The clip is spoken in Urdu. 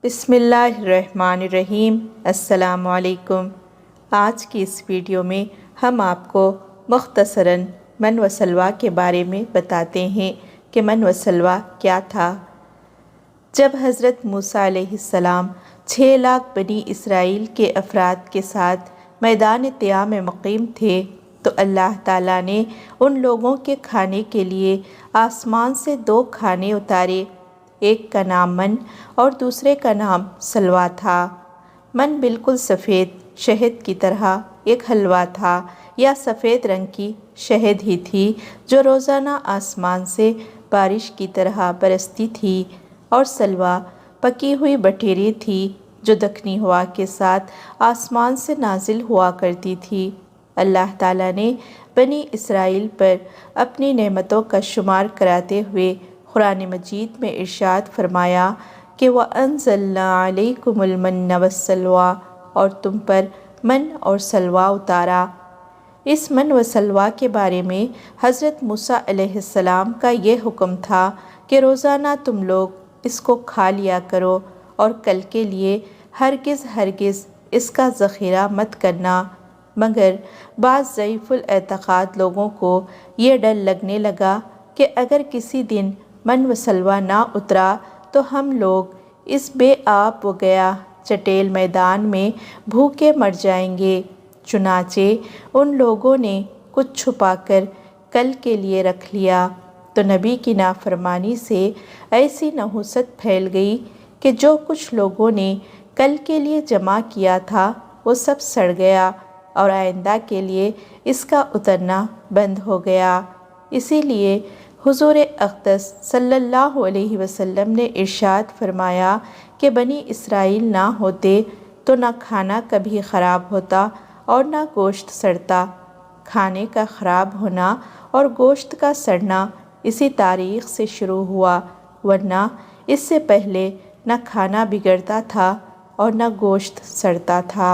بسم اللہ الرحمن الرحیم۔ السلام علیکم۔ آج کی اس ویڈیو میں ہم آپ کو مختصراً من و سلویٰ کے بارے میں بتاتے ہیں کہ من و سلویٰ کیا تھا۔ جب حضرت موسیٰ علیہ السلام 6 لاکھ بنی اسرائیل کے افراد کے ساتھ میدان طیٰ میں مقیم تھے تو اللہ تعالیٰ نے ان لوگوں کے کھانے کے لیے آسمان سے 2 کھانے اتارے، ایک کا نام من اور دوسرے کا نام سلویٰ تھا۔ من بالکل سفید شہد کی طرح ایک حلوہ تھا یا سفید رنگ کی شہد ہی تھی جو روزانہ آسمان سے بارش کی طرح برستی تھی، اور سلویٰ پکی ہوئی بٹیریں تھی جو دکنی ہوا کے ساتھ آسمان سے نازل ہوا کرتی تھی۔ اللہ تعالیٰ نے بنی اسرائیل پر اپنی نعمتوں کا شمار کراتے ہوئے قرآن مجید میں ارشاد فرمایا کہ وَأَنزَلْنَا عَلَيْكُمُ الْمَنَّ وَالسَّلْوَىٰ، اور تم پر من اور سلویٰ اتارا۔ اس من و سلویٰ کے بارے میں حضرت موسیٰ علیہ السلام کا یہ حکم تھا کہ روزانہ تم لوگ اس کو کھا لیا کرو اور کل کے لیے ہرگز اس کا ذخیرہ مت کرنا، مگر بعض ضعیف الاعتقاد لوگوں کو یہ ڈر لگنے لگا کہ اگر کسی دن من و سلویٰ نہ اترا تو ہم لوگ اس بے آب و گیا چٹیل میدان میں بھوکے مر جائیں گے، چنانچہ ان لوگوں نے کچھ چھپا کر کل کے لیے رکھ لیا، تو نبی کی نافرمانی سے ایسی نحوست پھیل گئی کہ جو کچھ لوگوں نے کل کے لیے جمع کیا تھا وہ سب سڑ گیا اور آئندہ کے لیے اس کا اترنا بند ہو گیا۔ اسی لیے حضور اقدس صلی اللہ علیہ وسلم نے ارشاد فرمایا کہ بنی اسرائیل نہ ہوتے تو نہ کھانا کبھی خراب ہوتا اور نہ گوشت سڑتا۔ کھانے کا خراب ہونا اور گوشت کا سڑنا اسی تاریخ سے شروع ہوا، ورنہ اس سے پہلے نہ کھانا بگڑتا تھا اور نہ گوشت سڑتا تھا۔